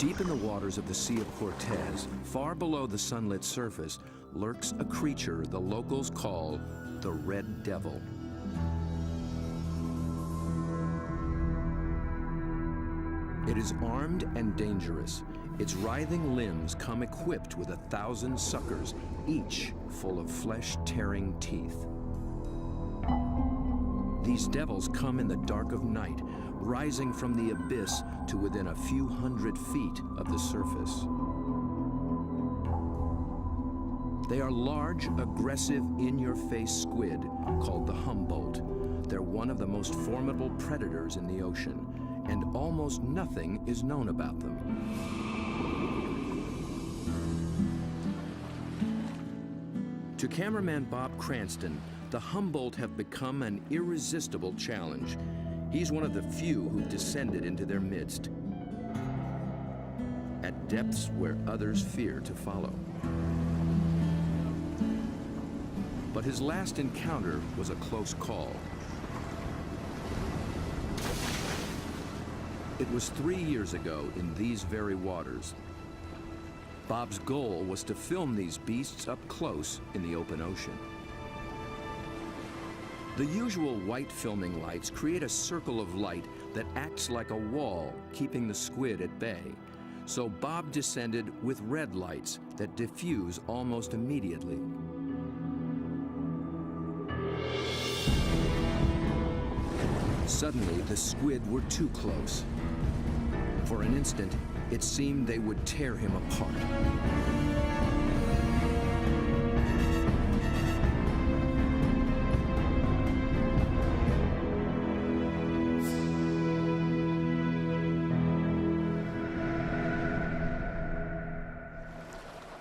Deep in the waters of the Sea of Cortez, far below the sunlit surface, lurks a creature the locals call the Red Devil. It is armed and dangerous. Its writhing limbs come equipped with 1,000 suckers, each full of flesh-tearing teeth. These devils come in the dark of night, rising from the abyss to within a few hundred feet of the surface. They are large, aggressive, in-your-face squid called the Humboldt. They're one of the most formidable predators in the ocean, and almost nothing is known about them. To cameraman Bob Cranston, the Humboldt have become an irresistible challenge. He's one of the few who've descended into their midst, at depths where others fear to follow. But his last encounter was a close call. It was 3 years ago in these very waters. Bob's goal was to film these beasts up close in the open ocean. The usual white filming lights create a circle of light that acts like a wall, keeping the squid at bay. So Bob descended with red lights that diffuse almost immediately. Suddenly, the squid were too close. For an instant, it seemed they would tear him apart.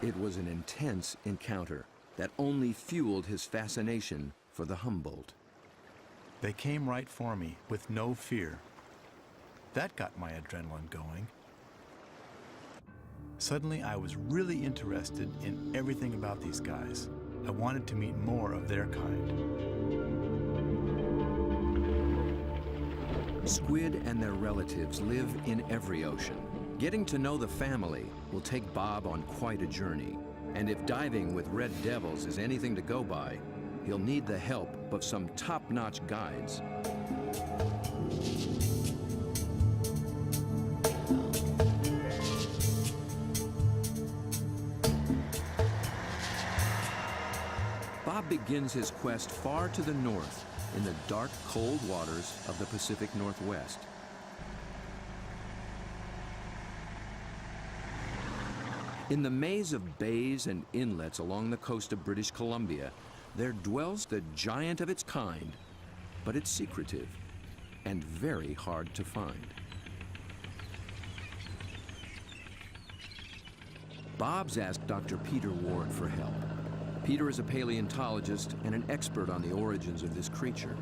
It was an intense encounter that only fueled his fascination for the Humboldt. They came right for me with no fear. That got my adrenaline going. Suddenly, I was really interested in everything about these guys. I wanted to meet more of their kind. Squid and their relatives live in every ocean. Getting to know the family will take Bob on quite a journey. And if diving with red devils is anything to go by, he'll need the help of some top-notch guides. Bob begins his quest far to the north in the dark, cold waters of the Pacific Northwest. In the maze of bays and inlets along the coast of British Columbia, there dwells the giant of its kind, but it's secretive and very hard to find. Bob's asked Dr. Peter Ward for help. Peter is a paleontologist and an expert on the origins of this creature.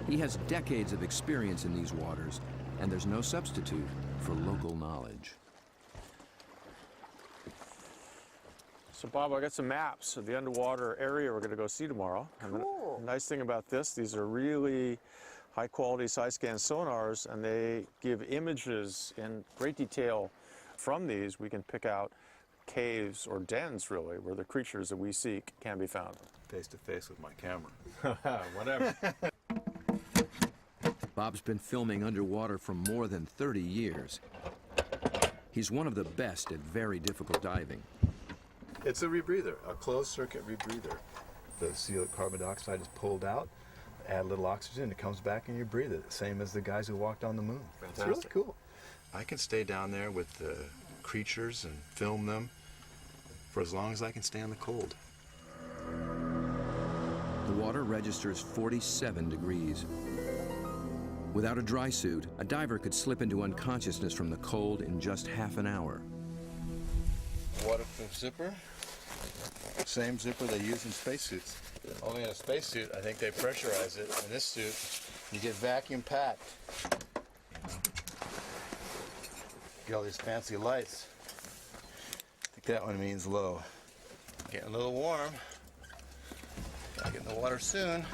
He has decades of experience in these waters, and there's no substitute for local knowledge. So Bob, I got some maps of the underwater area we're going to go see tomorrow. Cool. And the nice thing about this, these are really high quality side scan sonars, and they give images in great detail. From these, we can pick out caves or dens, really, where the creatures that we seek can be found. Face to face with my camera. Whatever. Bob's been filming underwater for more than 30 years. He's one of the best at very difficult diving. It's a rebreather, a closed circuit rebreather. The CO carbon dioxide is pulled out, add a little oxygen, it comes back and you breathe it, same as the guys who walked on the moon. Fantastic. It's really cool. I can stay down there with the creatures and film them for as long as I can stand the cold. The water registers 47 degrees. Without a dry suit, a diver could slip into unconsciousness from the cold in just half an hour. Waterproof zipper. Same zipper they use in spacesuits. Only in a spacesuit, I think they pressurize it. In this suit, you get vacuum packed. Get all these fancy lights. I think that one means low. Getting a little warm. Gotta get in the water soon.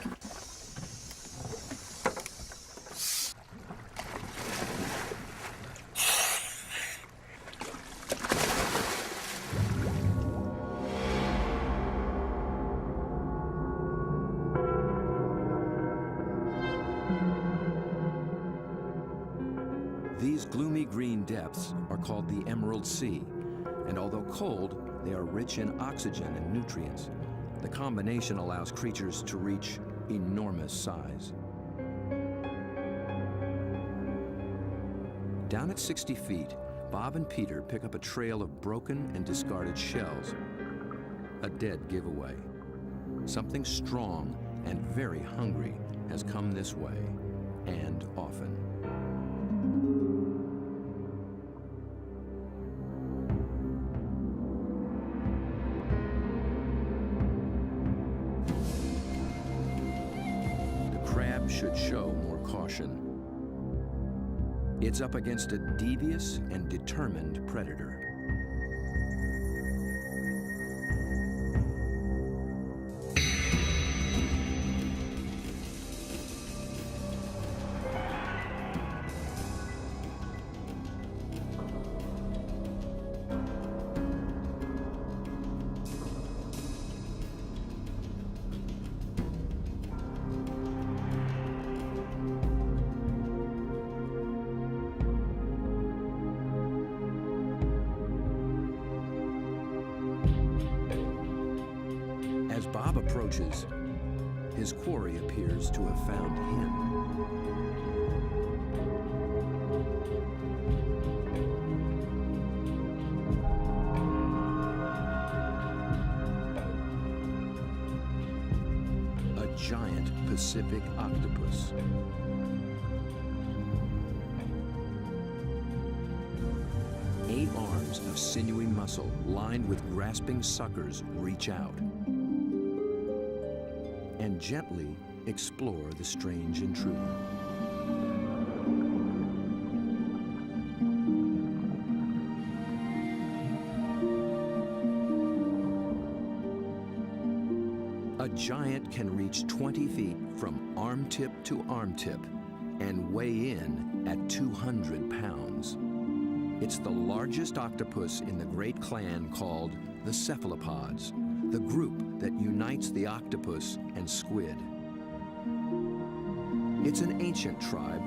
green depths are called the Emerald Sea, and although cold, they are rich in oxygen and nutrients. The combination allows creatures to reach enormous size. Down at 60 feet, Bob and Peter pick up a trail of broken and discarded shells. A dead giveaway. Something strong and very hungry has come this way, and often. The crab should show more caution. It's up against a devious and determined predator. As Bob approaches, his quarry appears to have found him. A giant Pacific octopus. Eight arms of sinewy muscle lined with grasping suckers reach out and gently explore the strange intruder. A giant can reach 20 feet from arm tip to arm tip and weigh in at 200 pounds. It's the largest octopus in the great clan called the cephalopods, the group that unites the octopus and squid. It's an ancient tribe,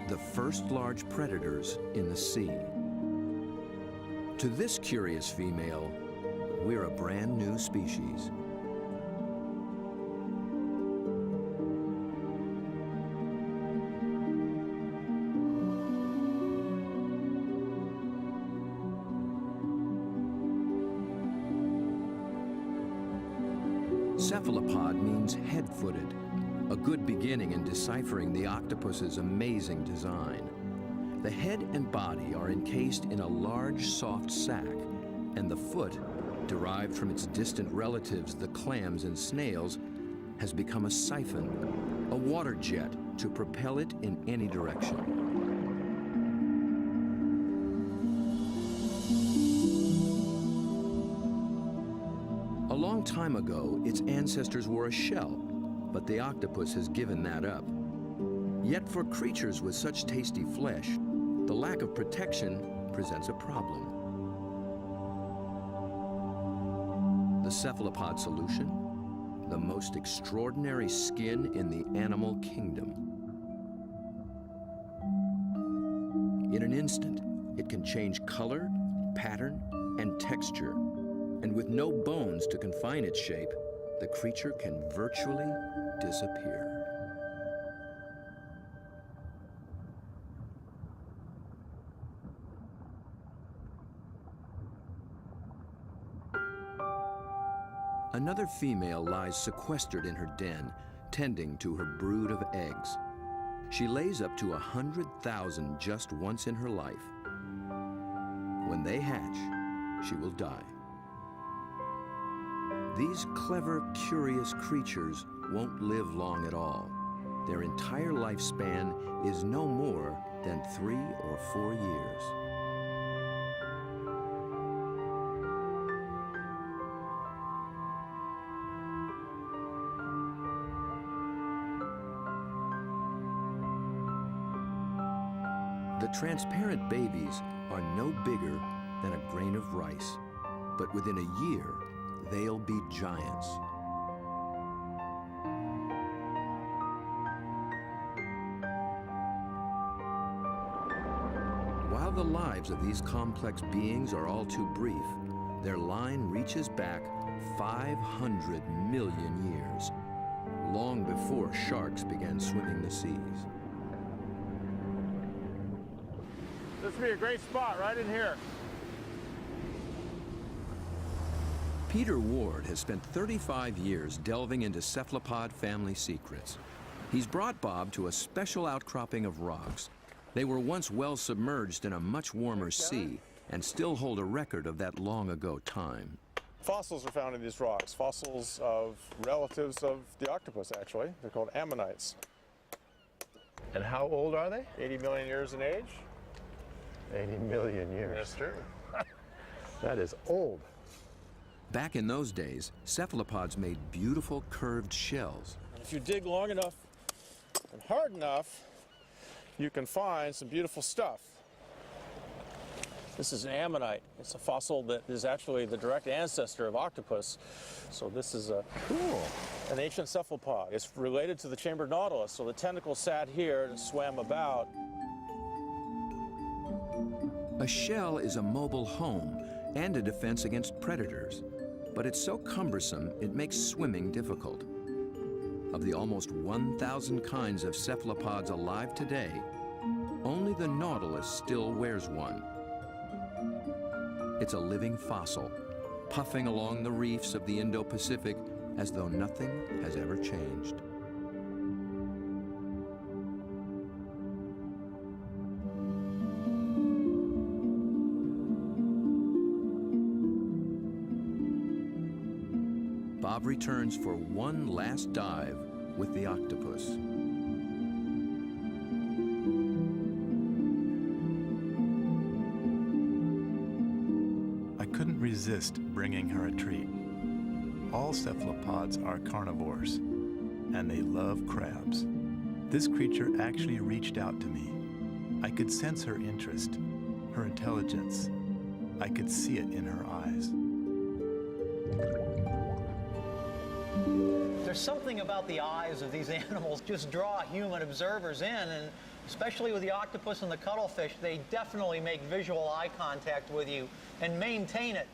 the first large predators in the sea. To this curious female, we're a brand new species. Cephalopod means head-footed, a good beginning in deciphering the octopus's amazing design. The head and body are encased in a large, soft sac, and the foot, derived from its distant relatives, the clams and snails, has become a siphon, a water jet to propel it in any direction. A long time ago, its ancestors were a shell, but the octopus has given that up. Yet for creatures with such tasty flesh, the lack of protection presents a problem. The cephalopod solution? The most extraordinary skin in the animal kingdom. In an instant, it can change color, pattern, and texture. And with no bones to confine its shape, the creature can virtually disappear. Another female lies sequestered in her den, tending to her brood of eggs. She lays up to 100,000 just once in her life. When they hatch, she will die. These clever, curious creatures won't live long at all. Their entire lifespan is no more than 3 or 4 years. The transparent babies are no bigger than a grain of rice, but within a year, they'll be giants. While the lives of these complex beings are all too brief. Their line reaches back 500 million years, long before sharks began swimming the seas. This would be a great spot right in here. Peter Ward has spent 35 years delving into cephalopod family secrets. He's brought Bob to a special outcropping of rocks. They were once well submerged in a much warmer sea and still hold a record of that long ago time. Fossils are found in these rocks, fossils of relatives of the octopus, actually. They're called ammonites. And how old are they? 80 million years in age. 80 million years. That's true. That is old. Back in those days, cephalopods made beautiful curved shells. If you dig long enough and hard enough, you can find some beautiful stuff. This is an ammonite. It's a fossil that is actually the direct ancestor of octopus. So this is an ancient cephalopod. It's related to the chambered nautilus. So the tentacles sat here and swam about. A shell is a mobile home and a defense against predators, but it's so cumbersome it makes swimming difficult. Of the almost 1,000 kinds of cephalopods alive today, only the nautilus still wears one. It's a living fossil, puffing along the reefs of the Indo-Pacific as though nothing has ever changed. Bob returns for one last dive with the octopus. I couldn't resist bringing her a treat. All cephalopods are carnivores, and they love crabs. This creature actually reached out to me. I could sense her interest, her intelligence. I could see it in her eyes. There's something about the eyes of these animals just draw human observers in, and especially with the octopus and the cuttlefish, they definitely make visual eye contact with you and maintain it.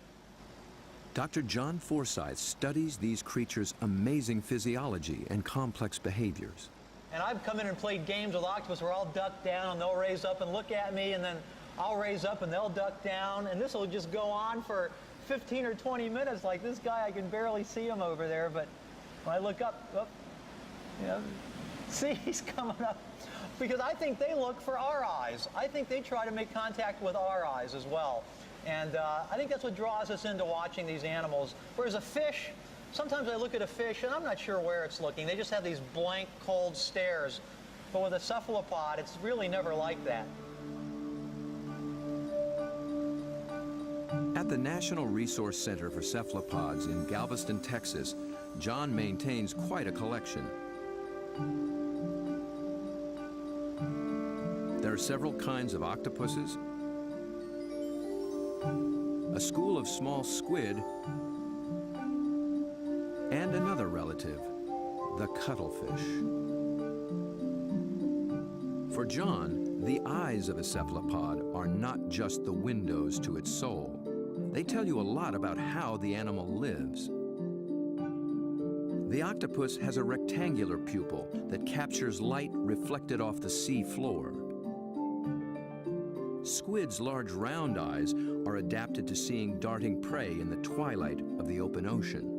Dr. John Forsyth studies these creatures' amazing physiology and complex behaviors. And I've come in and played games with octopus where I'll duck down and they'll raise up and look at me, and then I'll raise up and they'll duck down, and this will just go on for 15 or 20 minutes. Like this guy, I can barely see him over there, but when I look up, see, he's coming up. Because I think they look for our eyes. I think they try to make contact with our eyes as well. And I think that's what draws us into watching these animals. Whereas a fish, sometimes I look at a fish and I'm not sure where it's looking. They just have these blank, cold stares. But with a cephalopod, it's really never like that. At the National Resource Center for Cephalopods in Galveston, Texas, John maintains quite a collection. There are several kinds of octopuses, a school of small squid, and another relative, the cuttlefish. For John, the eyes of a cephalopod are not just the windows to its soul. They tell you a lot about how the animal lives. The octopus has a rectangular pupil that captures light reflected off the sea floor. Squid's large round eyes are adapted to seeing darting prey in the twilight of the open ocean.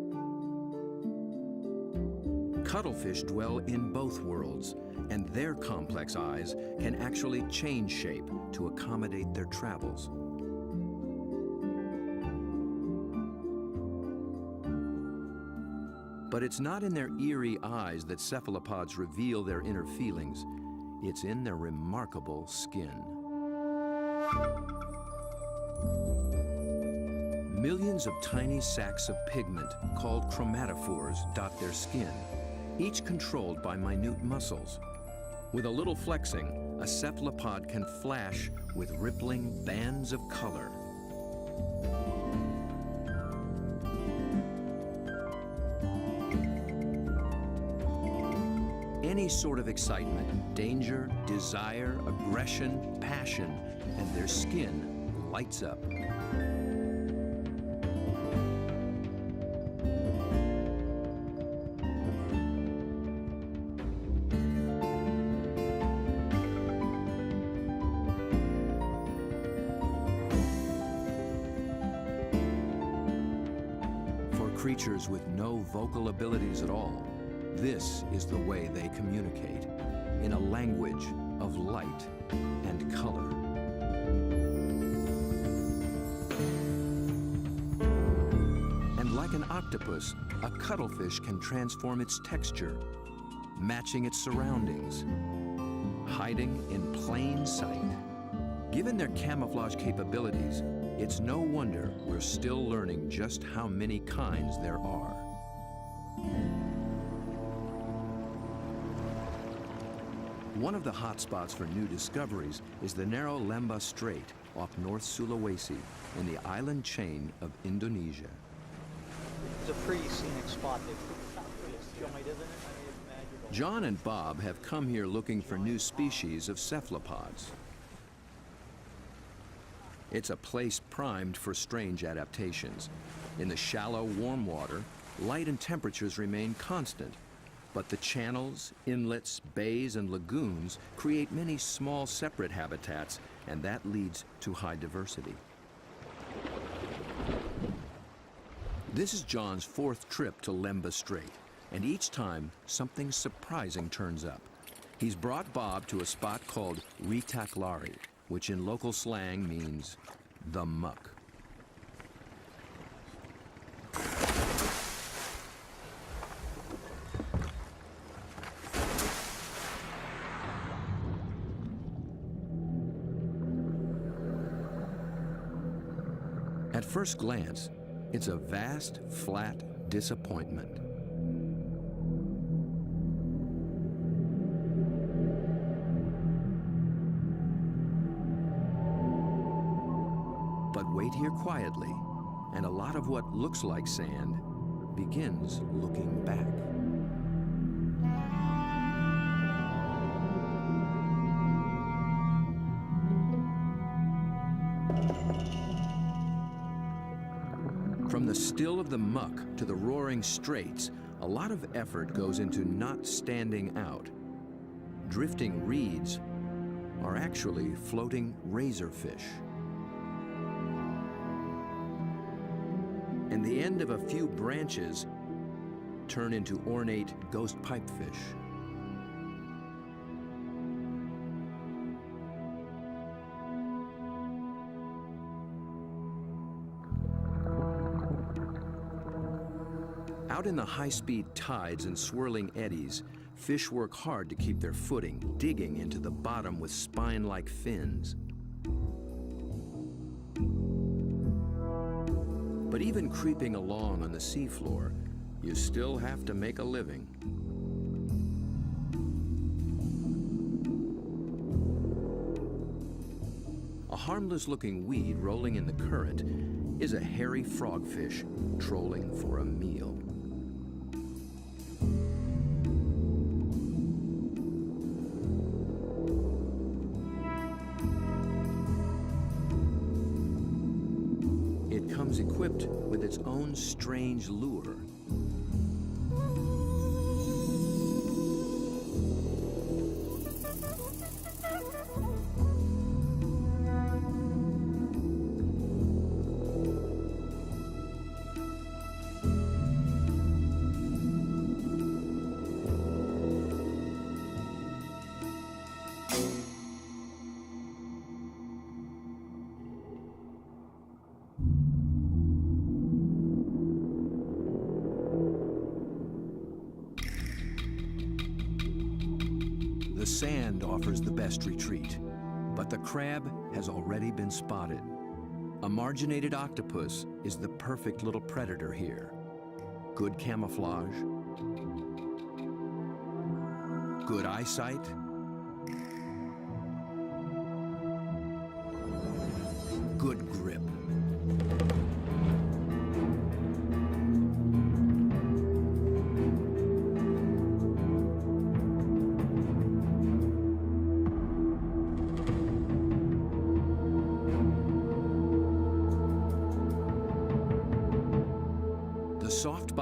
Cuttlefish dwell in both worlds, and their complex eyes can actually change shape to accommodate their travels. But it's not in their eerie eyes that cephalopods reveal their inner feelings. It's in their remarkable skin. Millions of tiny sacs of pigment, called chromatophores, dot their skin, each controlled by minute muscles. With a little flexing, a cephalopod can flash with rippling bands of color. Any sort of excitement, danger, desire, aggression, passion, and their skin lights up. For creatures with no vocal abilities at all, this is the way they communicate, in a language of light and color. And like an octopus, a cuttlefish can transform its texture, matching its surroundings, hiding in plain sight. Given their camouflage capabilities, it's no wonder we're still learning just how many kinds there are. One of the hotspots for new discoveries is the narrow Lembah Strait off North Sulawesi in the island chain of Indonesia. It's a pretty scenic spot. It's joint, isn't it? I mean, it's magical. John and Bob have come here looking for new species of cephalopods. It's a place primed for strange adaptations. In the shallow, warm water, light and temperatures remain constant, but the channels, inlets, bays, and lagoons create many small separate habitats, and that leads to high diversity. This is John's fourth trip to Lembah Strait, and each time something surprising turns up. He's brought Bob to a spot called Ritaklari, which in local slang means the muck. At first glance, it's a vast, flat disappointment. But wait here quietly, and a lot of what looks like sand begins looking back. From the still of the muck to the roaring straits, a lot of effort goes into not standing out. Drifting reeds are actually floating razorfish. And the end of a few branches turn into ornate ghost pipefish. Out in the high-speed tides and swirling eddies, fish work hard to keep their footing, digging into the bottom with spine-like fins. But even creeping along on the seafloor, you still have to make a living. A harmless-looking weed rolling in the current is a hairy frogfish trolling for a meal. It comes equipped with its own strange lure. The sand offers the best retreat, but the crab has already been spotted. A marginated octopus is the perfect little predator here. Good camouflage, good eyesight, good grip.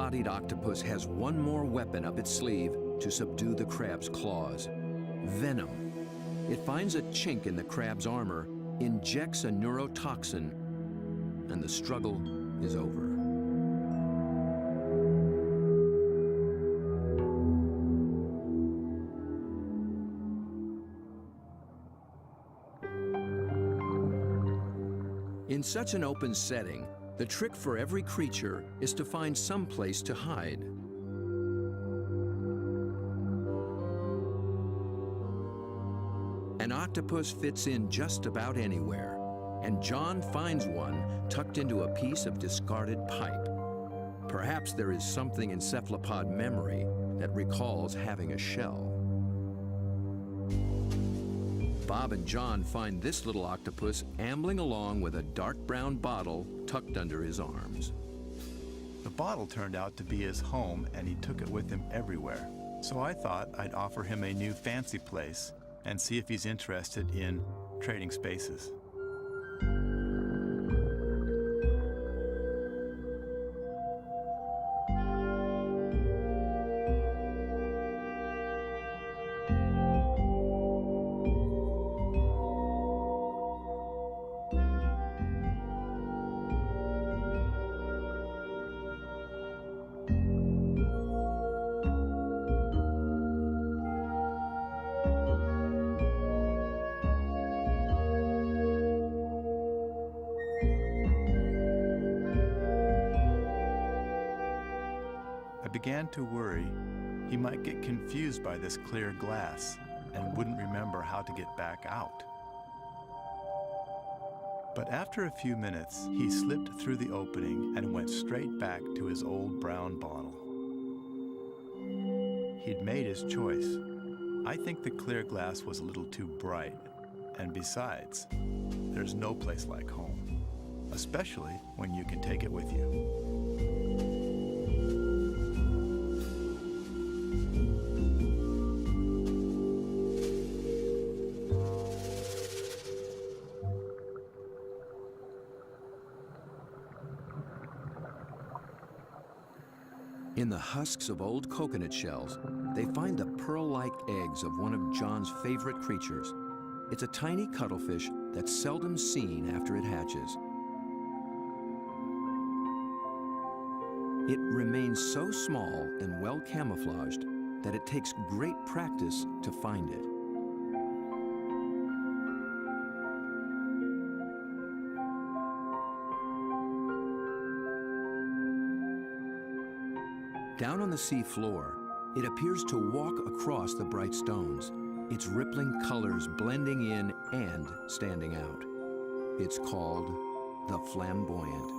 bodied octopus has one more weapon up its sleeve to subdue the crab's claws: venom. It finds a chink in the crab's armor, injects a neurotoxin, and the struggle is over. In such an open setting, the trick for every creature is to find some place to hide. An octopus fits in just about anywhere, and John finds one tucked into a piece of discarded pipe. Perhaps there is something in cephalopod memory that recalls having a shell. Bob and John find this little octopus ambling along with a dark brown bottle tucked under his arms. The bottle turned out to be his home, and he took it with him everywhere. So I thought I'd offer him a new fancy place and see if he's interested in trading spaces. I began to worry he might get confused by this clear glass and wouldn't remember how to get back out. But after a few minutes, he slipped through the opening and went straight back to his old brown bottle. He'd made his choice. I think the clear glass was a little too bright, and besides, there's no place like home, especially when you can take it with you. In the husks of old coconut shells, they find the pearl-like eggs of one of John's favorite creatures. It's a tiny cuttlefish that's seldom seen after it hatches. It remains so small and well camouflaged that it takes great practice to find it. Down on the sea floor, it appears to walk across the bright stones, its rippling colors blending in and standing out. It's called the flamboyant.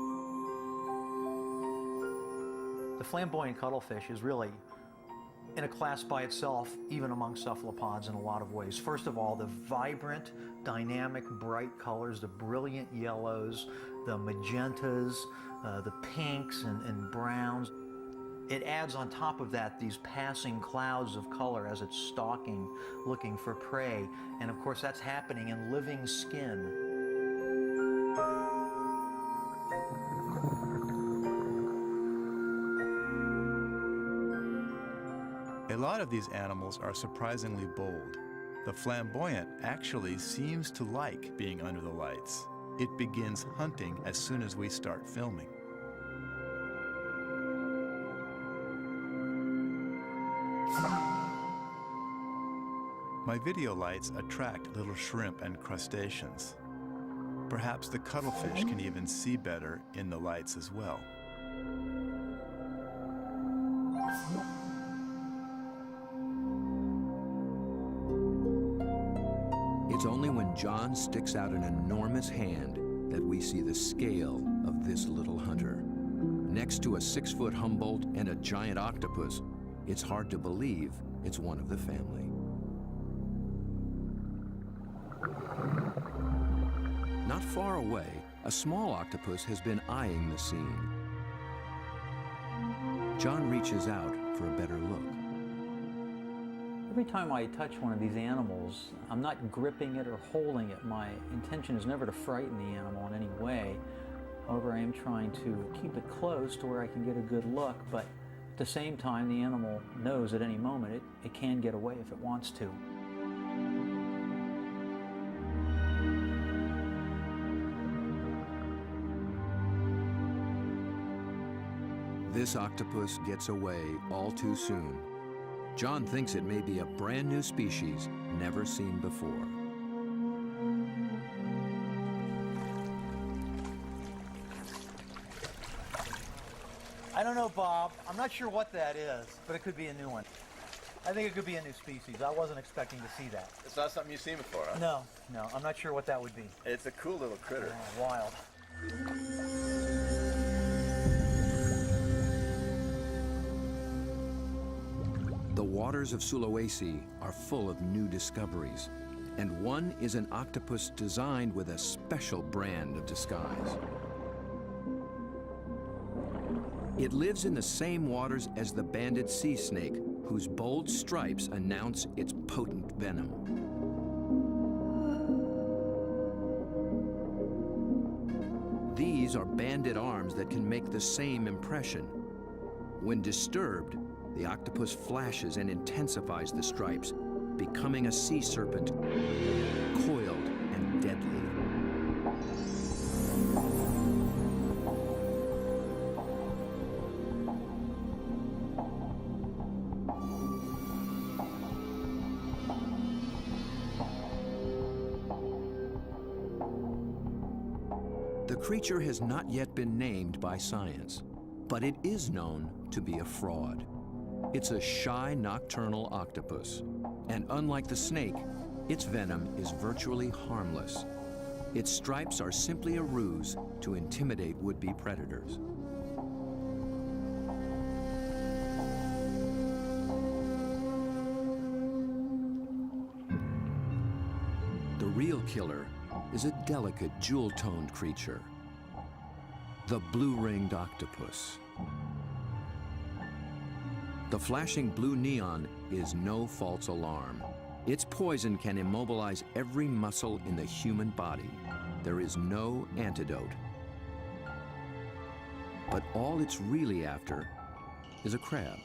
The flamboyant cuttlefish is really in a class by itself, even among cephalopods in a lot of ways. First of all, the vibrant, dynamic, bright colors, the brilliant yellows, the magentas, the pinks and browns. It adds on top of that these passing clouds of color as it's stalking, looking for prey. And of course, that's happening in living skin. A lot of these animals are surprisingly bold. The flamboyant actually seems to like being under the lights. It begins hunting as soon as we start filming. My video lights attract little shrimp and crustaceans. Perhaps the cuttlefish can even see better in the lights as well. It's only when John sticks out an enormous hand that we see the scale of this little hunter. Next to a 6-foot Humboldt and a giant octopus, it's hard to believe it's one of the family. Not far away, a small octopus has been eyeing the scene. John reaches out for a better look. Every time I touch one of these animals, I'm not gripping it or holding it. My intention is never to frighten the animal in any way. However, I am trying to keep it close to where I can get a good look, but the same time, the animal knows at any moment it can get away if it wants to. This octopus gets away all too soon. John thinks it may be a brand new species never seen before. I don't know, Bob. I'm not sure what that is, but it could be a new one. I think it could be a new species. I wasn't expecting to see that. It's not something you've seen before, huh? No, I'm not sure what that would be. It's a cool little critter. Oh, wild. The waters of Sulawesi are full of new discoveries, and one is an octopus designed with a special brand of disguise. It lives in the same waters as the banded sea snake, whose bold stripes announce its potent venom. These are banded arms that can make the same impression. When disturbed, the octopus flashes and intensifies the stripes, becoming a sea serpent, coiled and deadly. The creature has not yet been named by science, but it is known to be a fraud. It's a shy nocturnal octopus, and unlike the snake, its venom is virtually harmless. Its stripes are simply a ruse to intimidate would-be predators. The real killer is a delicate, jewel-toned creature, the blue-ringed octopus. The flashing blue neon is no false alarm. Its poison can immobilize every muscle in the human body. There is no antidote. But all it's really after is a crab.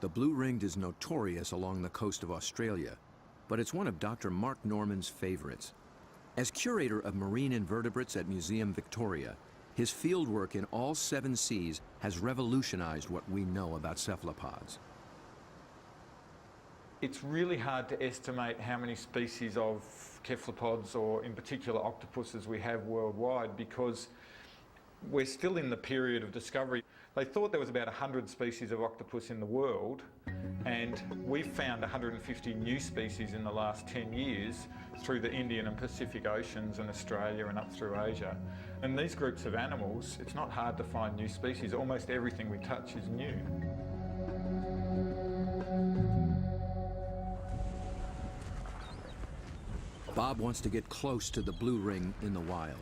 The blue-ringed is notorious along the coast of Australia, but it's one of Dr. Mark Norman's favorites. As curator of marine invertebrates at Museum Victoria, his fieldwork in all 7 seas has revolutionized what we know about cephalopods. It's really hard to estimate how many species of cephalopods, or in particular octopuses, we have worldwide, because we're still in the period of discovery. They thought there was about 100 species of octopus in the world, and we've found 150 new species in the last 10 years through the Indian and Pacific Oceans and Australia and up through Asia. And these groups of animals, it's not hard to find new species. Almost everything we touch is new. Bob wants to get close to the blue ring in the wild.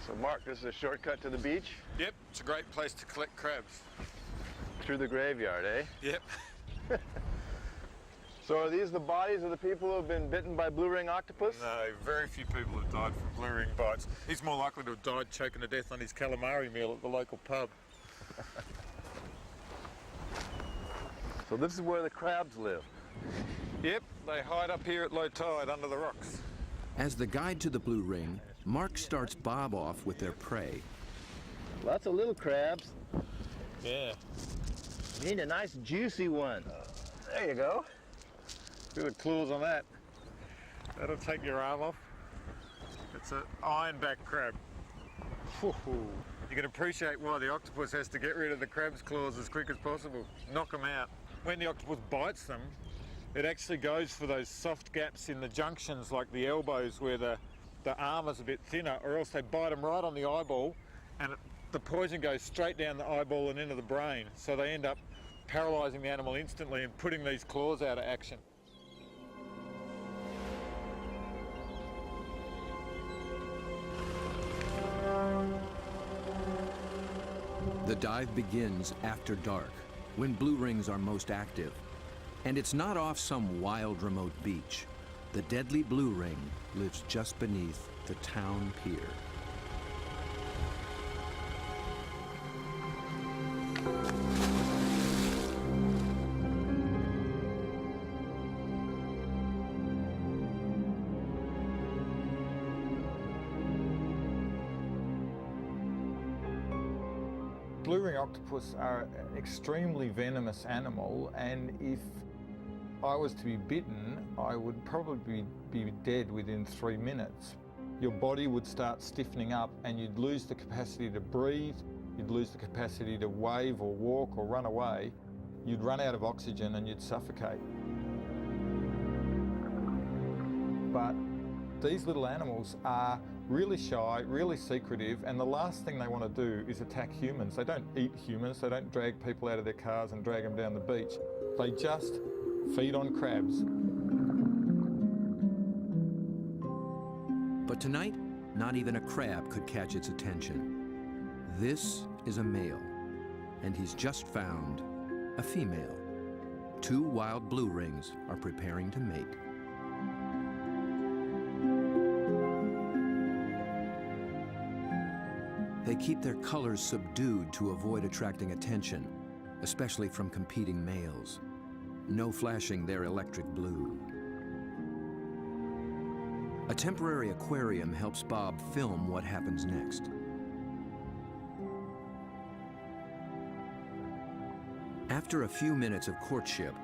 So Mark, this is a shortcut to the beach? Yep, it's a great place to collect crabs. Through the graveyard, eh? Yep. So are these the bodies of the people who have been bitten by blue ring octopus? No, very few people have died from blue ring bites. He's more likely to have died choking to death on his calamari meal at the local pub. So this is where the crabs live. Yep, they hide up here at low tide under the rocks. As the guide to the blue ring, Mark starts Bob off with their prey. Lots of little crabs. Yeah. You need a nice juicy one. There you go. See the claws on that. That'll take your arm off. It's an ironback crab. You can appreciate why the octopus has to get rid of the crab's claws as quick as possible. Knock them out. When the octopus bites them, it actually goes for those soft gaps in the junctions, like the elbows where the arm is a bit thinner, or else they bite them right on the eyeball, and it the poison goes straight down the eyeball and into the brain, so they end up paralysing the animal instantly and putting these claws out of action. The dive begins after dark, when blue rings are most active. And it's not off some wild, remote beach. The deadly blue ring lives just beneath the town pier. Blue ring octopus are an extremely venomous animal, and if I was to be bitten, I would probably be dead within 3 minutes. Your body would start stiffening up and you'd lose the capacity to breathe, you'd lose the capacity to wave or walk or run away, you'd run out of oxygen and you'd suffocate. But these little animals are really shy, really secretive, and the last thing they want to do is attack humans. They don't eat humans, they don't drag people out of their cars and drag them down the beach. They just feed on crabs. But tonight, not even a crab could catch its attention. This is a male, and he's just found a female. 2 wild blue rings are preparing to mate. They keep their colors subdued to avoid attracting attention, especially from competing males. No flashing their electric blue. A temporary aquarium helps Bob film what happens next. After a few minutes of courtship,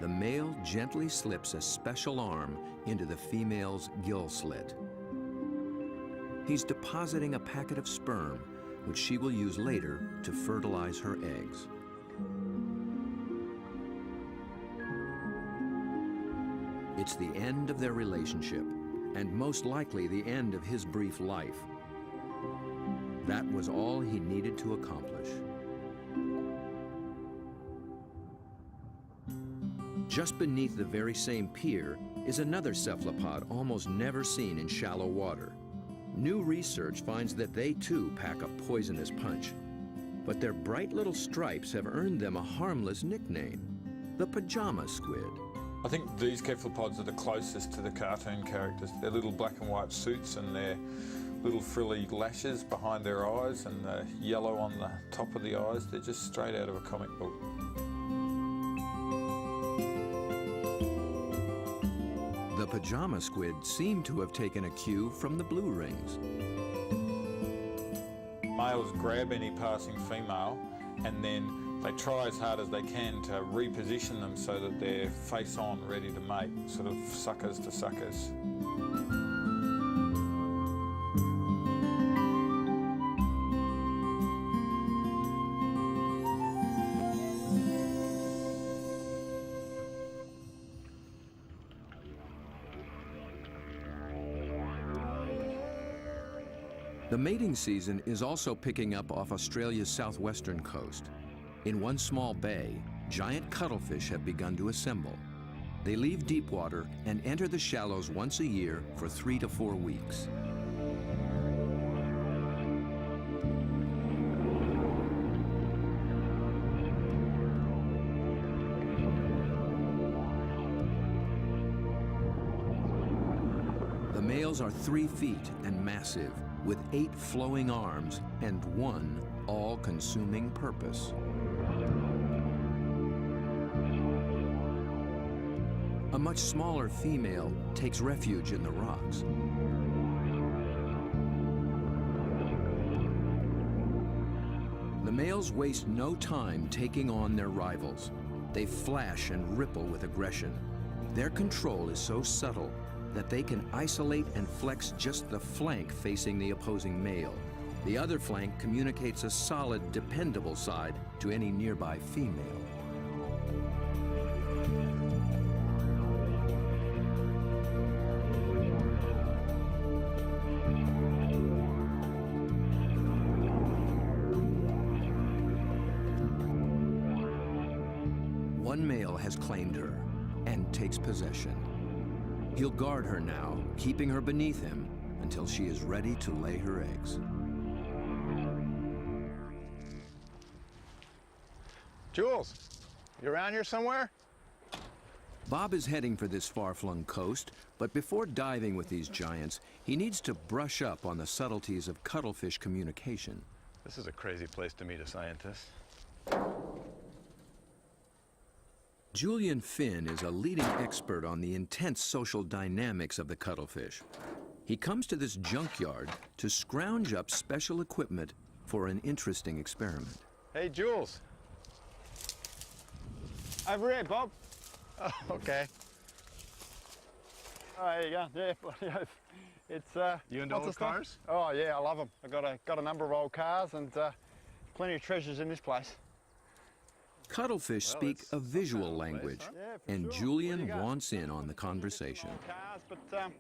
the male gently slips a special arm into the female's gill slit. He's depositing a packet of sperm, which she will use later to fertilize her eggs. It's the end of their relationship, and most likely the end of his brief life. That was all he needed to accomplish. Just beneath the very same pier is another cephalopod almost never seen in shallow water. New research finds that they too pack a poisonous punch. But their bright little stripes have earned them a harmless nickname, the pajama squid. I think these cephalopods are the closest to the cartoon characters. Their little black and white suits and their little frilly lashes behind their eyes and the yellow on the top of the eyes. They're just straight out of a comic book. The pajama squid seem to have taken a cue from the blue rings. Males grab any passing female and then they try as hard as they can to reposition them so that they're face on, ready to mate, sort of suckers to suckers. The mating season is also picking up off Australia's southwestern coast. In one small bay, giant cuttlefish have begun to assemble. They leave deep water and enter the shallows once a year for 3 to 4 weeks. The males are 3 feet and massive, with 8 flowing arms and 1 all-consuming purpose. A much smaller female takes refuge in the rocks. The males waste no time taking on their rivals. They flash and ripple with aggression. Their control is so subtle that they can isolate and flex just the flank facing the opposing male. The other flank communicates a solid, dependable side to any nearby female. one male has claimed her and takes possession. He'll guard her now, keeping her beneath him until she is ready to lay her eggs. Jules, you around here somewhere? Bob is heading for this far-flung coast, but before diving with these giants, he needs to brush up on the subtleties of cuttlefish communication. This is a crazy place to meet a scientist. Julian Finn is a leading expert on the intense social dynamics of the cuttlefish. He comes to this junkyard to scrounge up special equipment for an interesting experiment. Hey, Jules. Over here, Bob. Oh, okay. Oh, there you go. Yeah, it's You into lots old of stuff. cars? Oh yeah, I love them. I got a number of old cars and plenty of treasures in this place. Cuttlefish Well, speak it's a visual some kind of language, place, huh? Yeah, for and sure. What do Julian you got? wants in on the conversation. Old cars, but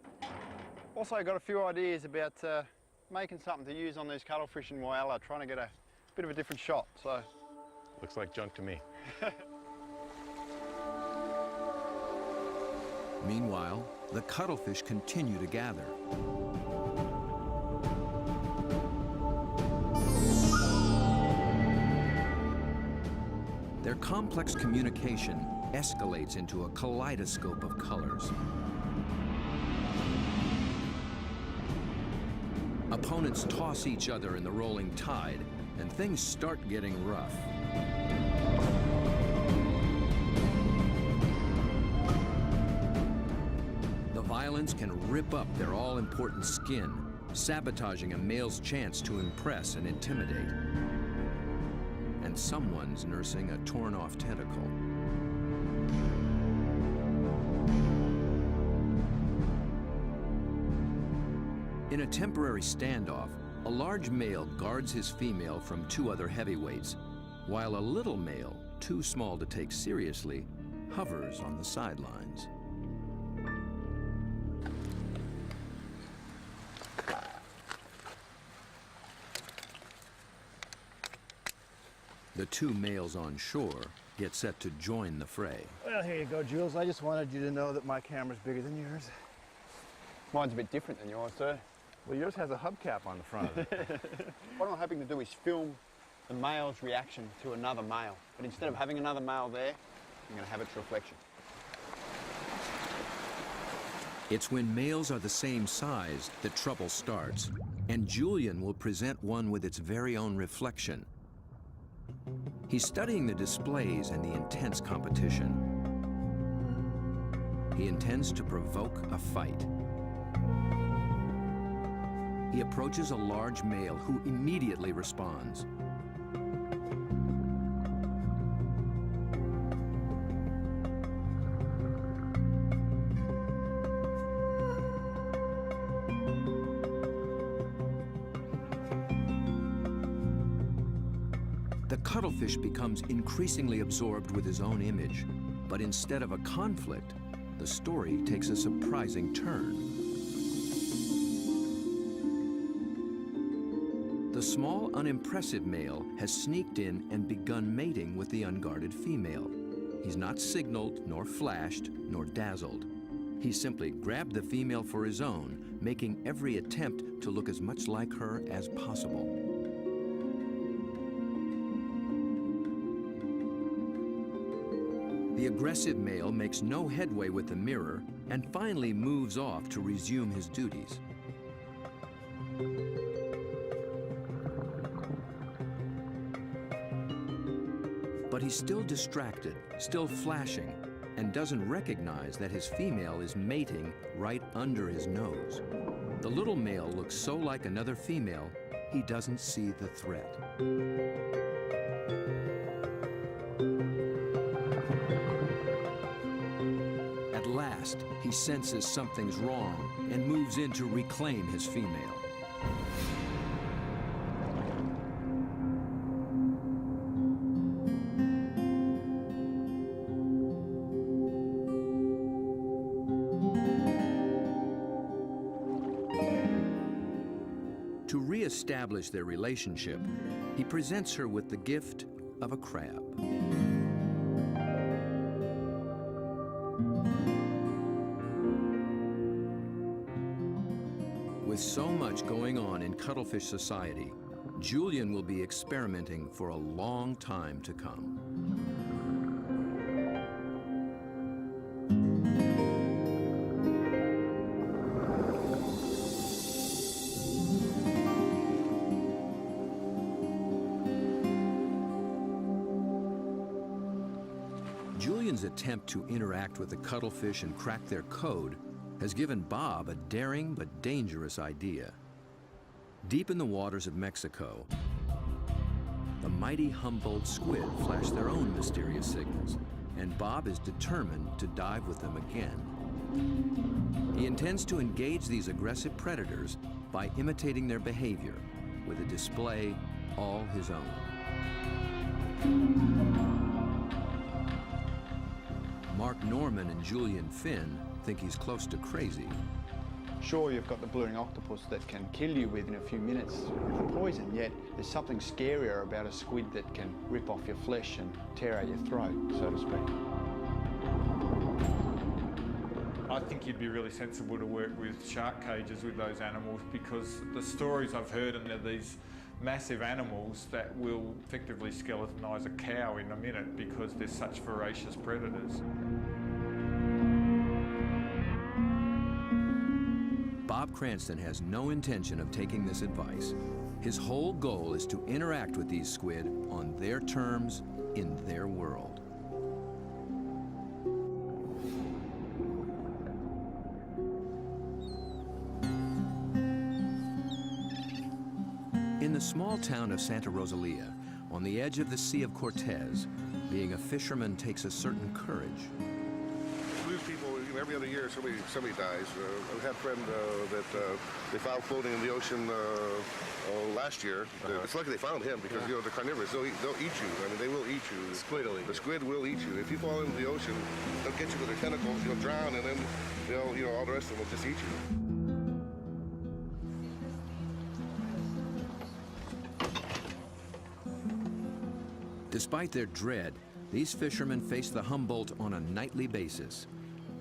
also got a few ideas about making something to use on these cuttlefish in Whyalla, trying to get a bit of a different shot. So Looks like junk to me. Meanwhile, the cuttlefish continue to gather. Their complex communication escalates into a kaleidoscope of colors. Opponents toss each other in the rolling tide, and things start getting rough. The violence can rip up their all-important skin, sabotaging a male's chance to impress and intimidate. And someone's nursing a torn-off tentacle. In a temporary standoff, a large male guards his female from two other heavyweights, while a little male, too small to take seriously, hovers on the sidelines. The two males on shore get set to join the fray. well, here you go, Jules. I just wanted you to know that my camera's bigger than yours. Mine's a bit different than yours, sir. Well, yours has a hubcap on the front of it. What I'm hoping to do is film the male's reaction to another male. But instead of having another male there, I'm going to have its reflection. It's when males are the same size that trouble starts, and Julian will present one with its very own reflection. He's studying the displays and the intense competition. He intends to provoke a fight. He approaches a large male who immediately responds. The cuttlefish becomes increasingly absorbed with his own image, but instead of a conflict, the story takes a surprising turn. The small, unimpressive male has sneaked in and begun mating with the unguarded female. He's not signaled, nor flashed, nor dazzled. He simply grabbed the female for his own, making every attempt to look as much like her as possible. The aggressive male makes no headway with the mirror and finally moves off to resume his duties. But he's still distracted, still flashing, and doesn't recognize that his female is mating right under his nose. The little male looks so like another female, he doesn't see the threat. At last, he senses something's wrong and moves in to reclaim his female. To re-establish their relationship, he presents her with the gift of a crab. so much going on in cuttlefish society, Julian will be experimenting for a long time to come. Julian's attempt to interact with the cuttlefish and crack their code has given Bob a daring but dangerous idea. Deep in the waters of Mexico, the mighty Humboldt squid flash their own mysterious signals, and Bob is determined to dive with them again. He intends to engage these aggressive predators by imitating their behavior with a display all his own. Mark Norman and Julian Finn think he's close to crazy. Sure, you've got the blue-ring octopus that can kill you within a few minutes with the poison, yet there's something scarier about a squid that can rip off your flesh and tear out your throat, so to speak. I think you'd be really sensible to work with shark cages with those animals, because the stories I've heard are these massive animals that will effectively skeletonise a cow in a minute because they're such voracious predators. Bob Cranston has no intention of taking this advice. His whole goal is to interact with these squid on their terms, in their world. In the small town of Santa Rosalia, on the edge of the Sea of Cortez, being a fisherman takes a certain courage. Lose people, every other year somebody dies. I had a friend that they found floating in the ocean last year. It's lucky they found him because they're carnivorous. They'll eat you. I mean, they will eat you. The squid will eat you. The squid will eat you. If you fall into the ocean, they'll get you with their tentacles. You'll drown, and then they'll, all the rest of them will just eat you. Despite their dread, these fishermen face the Humboldt on a nightly basis.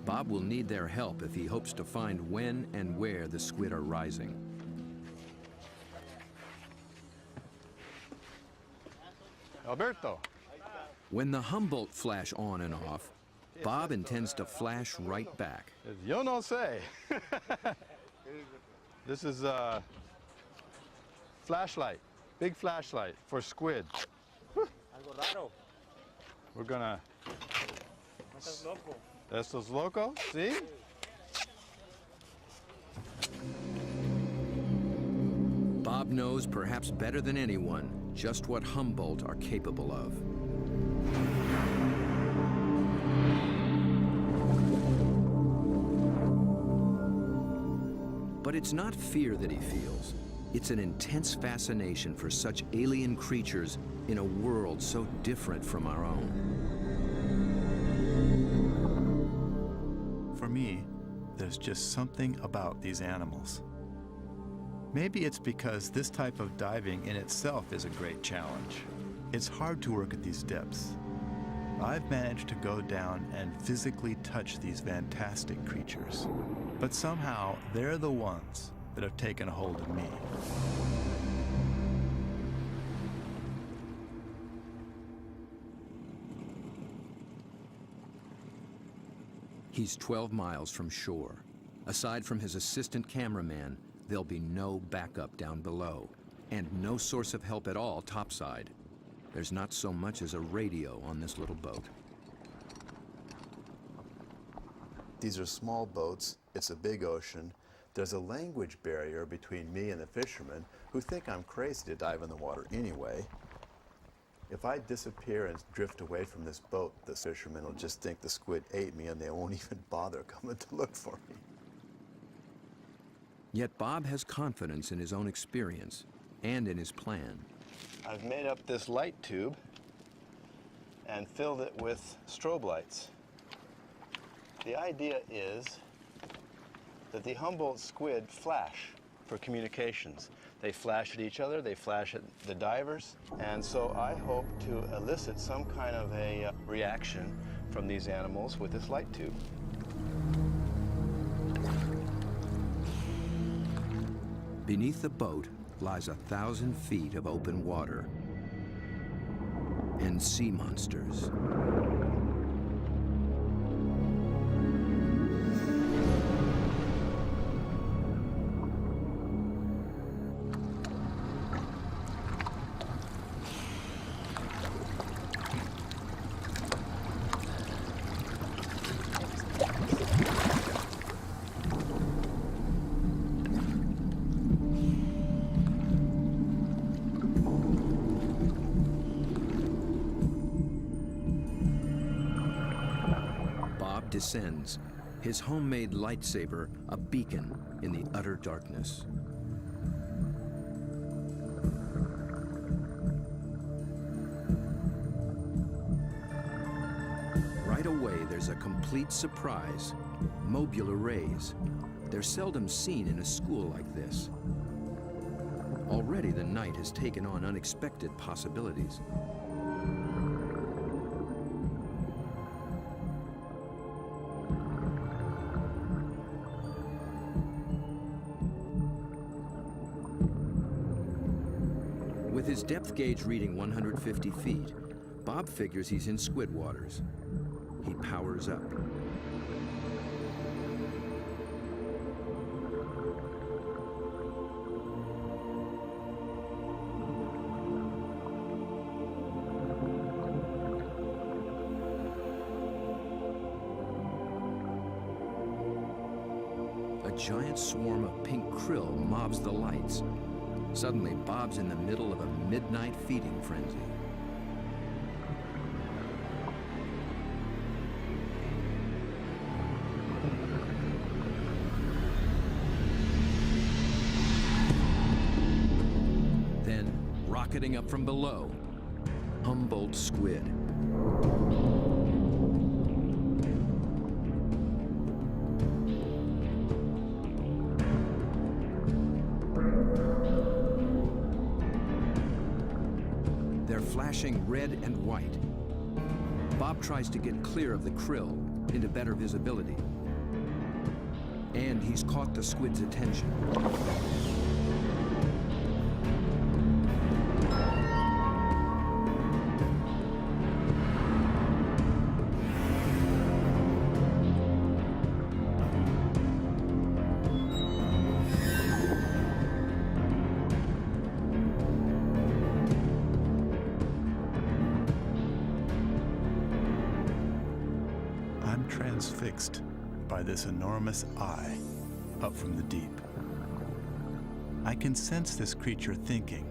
Bob will need their help if he hopes to find when and where the squid are rising. Alberto. When the Humboldt flash on and off, Bob intends to flash right back. Yo no sé. This is a flashlight, big flashlight for squid. We're gonna... Estos loco, see? Bob knows perhaps better than anyone just what Humboldt are capable of. But it's not fear that he feels. It's an intense fascination for such alien creatures in a world so different from our own. For me, there's just something about these animals. Maybe it's because this type of diving in itself is a great challenge. It's hard to work at these depths. I've managed to go down and physically touch these fantastic creatures, but somehow they're the ones that have taken a hold of me. He's 12 miles from shore. Aside from his assistant cameraman, there'll be no backup down below, and no source of help at all topside. There's not so much as a radio on this little boat. These are small boats. It's a big ocean. There's a language barrier between me and the fishermen who think I'm crazy to dive in the water anyway. If I disappear and drift away from this boat, the fishermen will just think the squid ate me and they won't even bother coming to look for me. Yet Bob has confidence in his own experience and in his plan. I've made up this light tube and filled it with strobe lights. The idea is that the Humboldt squid flash for communications. They flash at each other, they flash at the divers, and so I hope to elicit some kind of a reaction from these animals with this light tube. Beneath the boat lies 1,000 feet of open water and sea monsters. Descends, his homemade lightsaber a beacon in the utter darkness. Right away, there's a complete surprise. Mobile arrays. They're seldom seen in a school like this. Already the night has taken on unexpected possibilities. With his depth gauge reading 150 feet, Bob figures he's in squid waters. He powers up. A giant swarm of pink krill mobs the lights. Suddenly, Bob's in the middle of a midnight feeding frenzy. Then, rocketing up from below, Humboldt squid. Flashing red and white. Bob tries to get clear of the krill into better visibility. And he's caught the squid's attention. Transfixed by this enormous eye up from the deep. I can sense this creature thinking,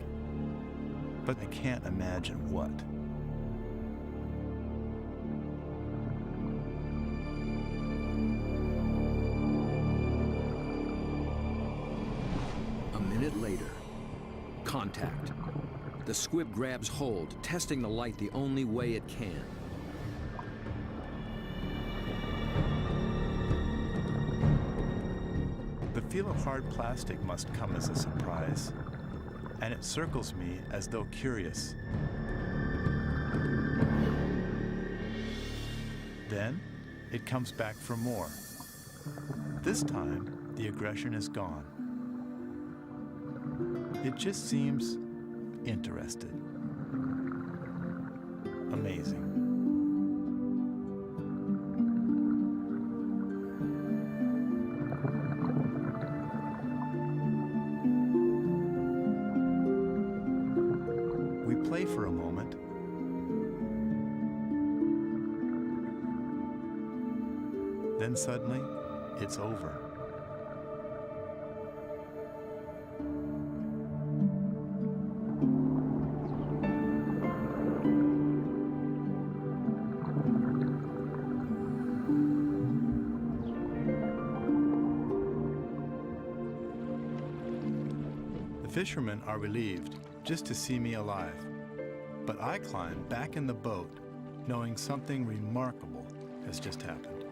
but I can't imagine what. A minute later, contact. The squid grabs hold, testing the light the only way it can. The feel of hard plastic must come as a surprise, and it circles me as though curious. Then, it comes back for more. This time, the aggression is gone. It just seems interested. Amazing. Play for a moment. Then suddenly, it's over. The fishermen are relieved just to see me alive. But I climb back in the boat, knowing something remarkable has just happened.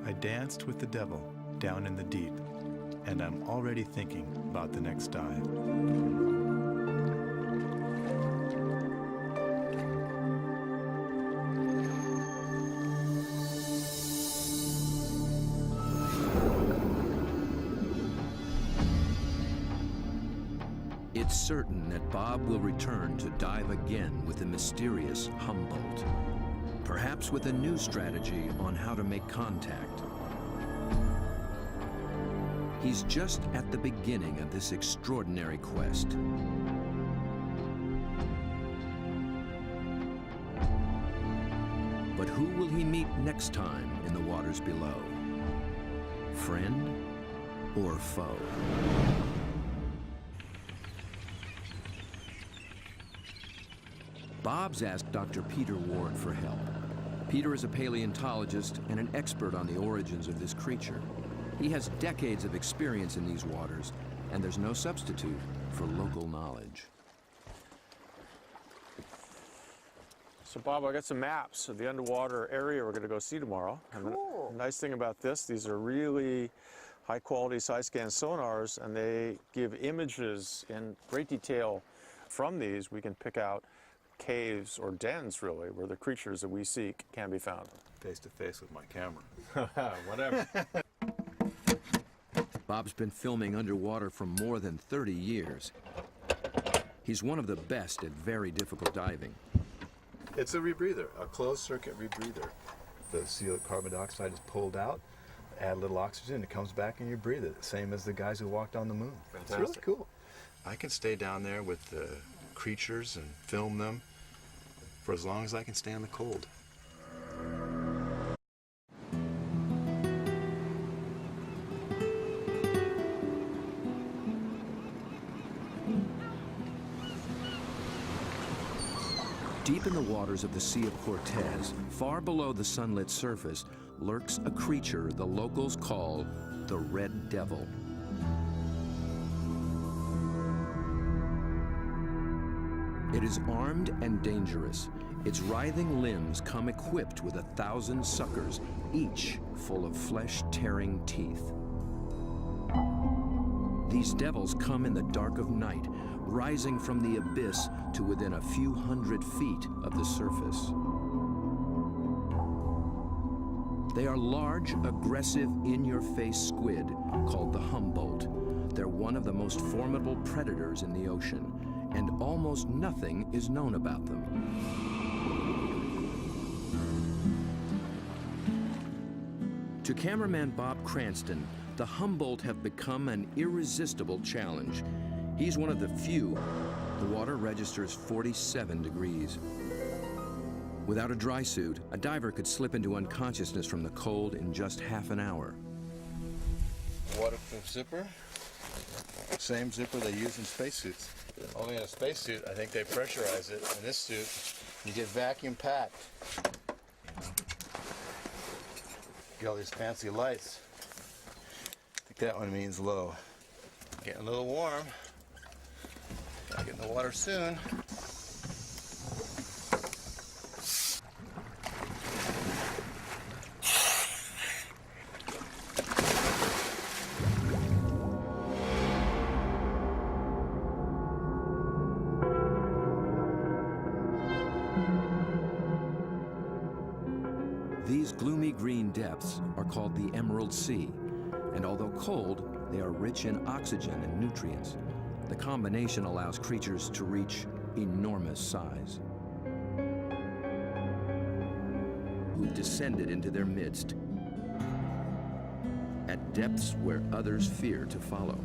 I danced with the devil down in the deep, and I'm already thinking about the next dive. It's certain that Bob will return to dive again with the mysterious Humboldt, perhaps with a new strategy on how to make contact. He's just at the beginning of this extraordinary quest. But who will he meet next time in the waters below? Friend or foe? Bob's asked Dr. Peter Ward for help. Peter is a paleontologist and an expert on the origins of this creature. He has decades of experience in these waters, and there's no substitute for local knowledge. So Bob, I got some maps of the underwater area we're going to go see tomorrow. Cool. And the nice thing about this, these are really high quality side scan sonars, and they give images in great detail. From these, we can pick out caves or dens, really, where the creatures that we seek can be found. Face to face with my camera. Whatever. Bob's been filming underwater for more than 30 years. He's one of the best at very difficult diving. It's a rebreather, a closed circuit rebreather. The seal carbon dioxide is pulled out, add a little oxygen, it comes back and you breathe it. Same as the guys who walked on the moon. It's really cool. I can stay down there with the creatures and film them for as long as I can stand the cold. Deep in the waters of the Sea of Cortez, far below the sunlit surface, lurks a creature the locals call the Red Devil. It is armed and dangerous. Its writhing limbs come equipped with 1,000 suckers, each full of flesh-tearing teeth. These devils come in the dark of night, rising from the abyss to within a few hundred feet of the surface. They are large, aggressive, in-your-face squid called the Humboldt. They're one of the most formidable predators in the ocean, and almost nothing is known about them. To cameraman Bob Cranston, the Humboldt have become an irresistible challenge. He's one of the few. The water registers 47 degrees. Without a dry suit, a diver could slip into unconsciousness from the cold in just half an hour. Waterproof zipper. Same zipper they use in spacesuits. Only in a spacesuit, I think they pressurize it. In this suit, you get vacuum packed. Get all these fancy lights. I think that one means low. Getting a little warm. Gotta get in the water soon. These gloomy green depths are called the Emerald Sea, and although cold, they are rich in oxygen and nutrients. The combination allows creatures to reach enormous size. Who've descended into their midst at depths where others fear to follow.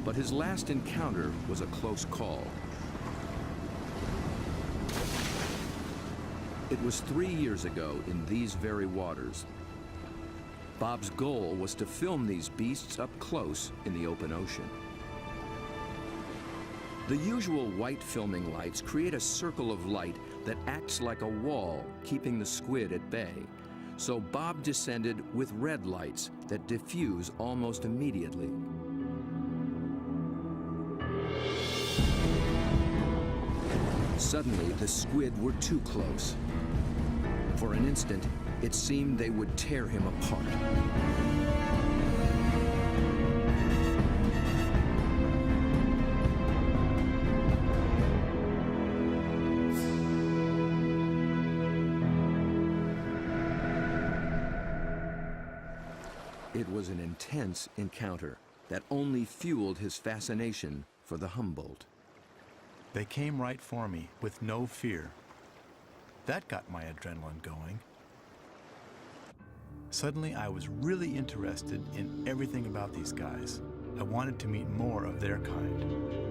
But his last encounter was a close call. It was 3 years ago in these very waters. Bob's goal was to film these beasts up close in the open ocean. The usual white filming lights create a circle of light that acts like a wall, keeping the squid at bay. So Bob descended with red lights that diffuse almost immediately. Suddenly, the squid were too close. For an instant, it seemed they would tear him apart. It was an intense encounter. that only fueled his fascination for the Humboldt. They came right for me with no fear. That got my adrenaline going. Suddenly, I was really interested in everything about these guys. I wanted to meet more of their kind.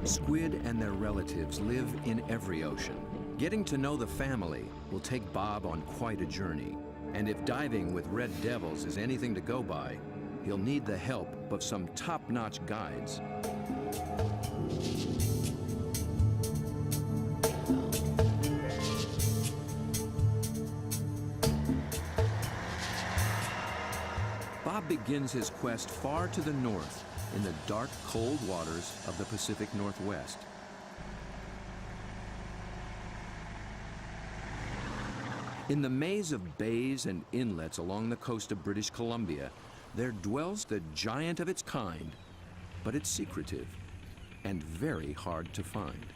Squid and their relatives live in every ocean. Getting to know the family will take Bob on quite a journey. And if diving with red devils is anything to go by, he'll need the help of some top-notch guides. Bob begins his quest far to the north in the dark, cold waters of the Pacific Northwest. In the maze of bays and inlets along the coast of British Columbia, there dwells the giant of its kind, but it's secretive and very hard to find.